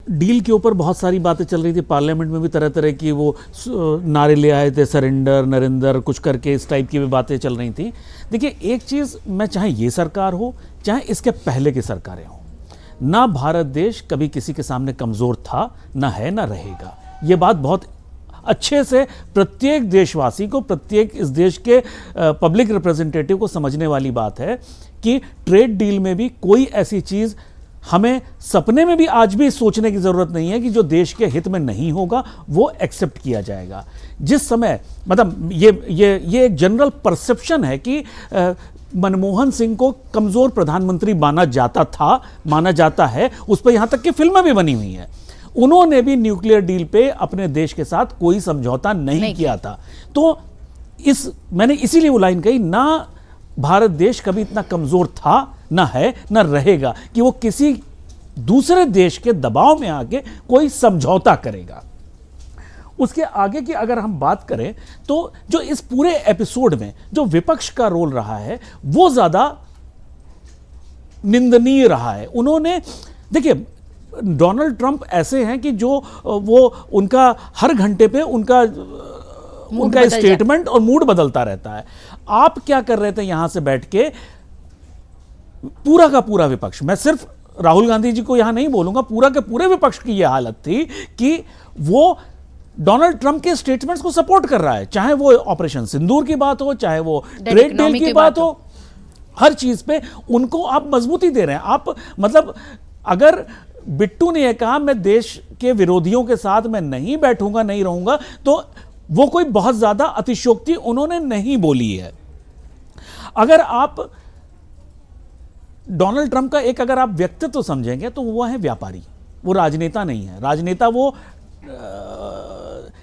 Deal के ऊपर बहुत सारी बातें चल रही थी, पार्लियामेंट में भी तरह तरह की वो नारे ले आए थे, सरेंडर नरेंद्र कुछ करके, इस टाइप की भी बातें चल रही थी। देखिए एक चीज़, मैं चाहे ये सरकार हो चाहे इसके पहले की सरकारें हों, ना भारत देश कभी किसी के सामने कमज़ोर था, ना है, ना रहेगा। ये बात बहुत अच्छे से प्रत्येक देशवासी को, प्रत्येक इस देश के पब्लिक रिप्रेजेंटेटिव को समझने वाली बात है कि ट्रेड डील में भी कोई ऐसी चीज़ हमें सपने में भी आज भी सोचने की ज़रूरत नहीं है कि जो देश के हित में नहीं होगा वो एक्सेप्ट किया जाएगा। जिस समय मतलब ये एक जनरल परसेप्शन है कि मनमोहन सिंह को कमज़ोर प्रधानमंत्री माना जाता था, माना जाता है, उस पर यहाँ तक कि फिल्में भी बनी हुई हैं। उन्होंने भी न्यूक्लियर डील पे अपने देश के साथ कोई समझौता नहीं किया था। तो मैंने इसीलिए वो लाइन कही, ना भारत देश कभी इतना कमज़ोर था, ना है, ना रहेगा कि वो किसी दूसरे देश के दबाव में आके कोई समझौता करेगा। उसके आगे की अगर हम बात करें तो जो इस पूरे एपिसोड में जो विपक्ष का रोल रहा है वो ज़्यादा निंदनीय रहा है। उन्होंने, देखिए डोनाल्ड ट्रंप ऐसे हैं कि जो वो उनका हर घंटे पे उनका स्टेटमेंट और मूड बदलता रहता है। आप क्या कर रहे थे यहां से बैठ के, पूरा का पूरा विपक्ष, मैं सिर्फ राहुल गांधी जी को यहां नहीं बोलूंगा, पूरा के पूरे विपक्ष की यह हालत थी कि वो डोनाल्ड ट्रंप के स्टेटमेंट्स को सपोर्ट कर रहा है, चाहे वो ऑपरेशन सिंदूर की बात हो, चाहे वो ट्रेड डील की बात हो, हर चीज पे उनको आप मजबूती दे रहे हैं। आप मतलब अगर बिट्टू ने यह कहा मैं देश के विरोधियों के साथ मैं नहीं बैठूंगा, नहीं रहूंगा, तो वो कोई बहुत ज्यादा अतिशयोक्ति उन्होंने नहीं बोली है। अगर आप डोनाल्ड ट्रंप का एक अगर आप व्यक्तित्व समझेंगे तो वो है व्यापारी, वो राजनेता नहीं है। राजनेता वो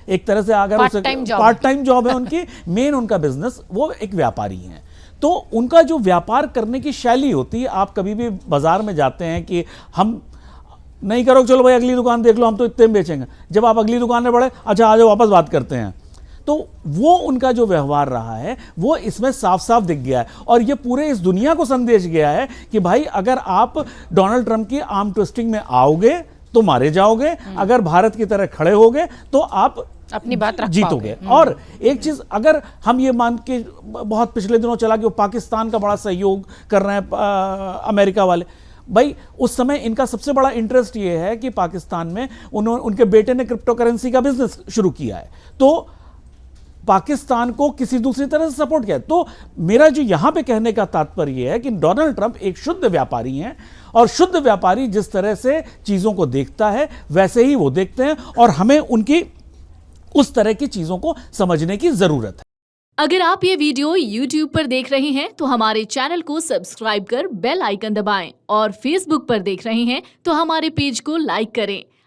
एक तरह से अगर पार्ट टाइम जॉब है उनकी, मेन उनका बिजनेस, वो एक व्यापारी हैं। तो उनका जो व्यापार करने की शैली होती है, आप कभी भी बाजार में जाते हैं कि हम नहीं करो, चलो भाई अगली दुकान देख लो, हम तो इतने में बेचेंगे, जब आप अगली दुकान में बढ़े, अच्छा आ जाओ वापस बात करते हैं। तो वो उनका जो व्यवहार रहा है वो इसमें साफ साफ दिख गया है, और ये पूरे इस दुनिया को संदेश गया है कि भाई अगर आप डोनाल्ड ट्रंप की आर्म ट्विस्टिंग में आओगे तो मारे जाओगे, अगर भारत की तरह खड़े होगे तो आप अपनी बात रख जीतोगे। और एक चीज अगर हम ये मान के, बहुत पिछले दिनों चला कि वो पाकिस्तान का बड़ा सहयोग कर रहे हैं अमेरिका वाले, भाई उस समय इनका सबसे बड़ा इंटरेस्ट ये है कि पाकिस्तान में उनके बेटे ने क्रिप्टो करेंसी का बिजनेस शुरू किया है, तो पाकिस्तान को किसी दूसरी तरह से सपोर्ट किया। तो मेरा जो यहां पे कहने का तात्पर्य है कि डोनाल्ड ट्रंप एक शुद्ध व्यापारी हैं, और शुद्ध व्यापारी जिस तरह से चीजों को देखता है वैसे ही वो देखते हैं, और हमें उनकी उस तरह की चीजों को समझने की जरूरत है। अगर आप ये वीडियो YouTube पर देख रहे हैं तो हमारे चैनल को सब्सक्राइब कर बेल आइकन दबाएं, और Facebook पर देख रहे हैं तो हमारे पेज को लाइक करें।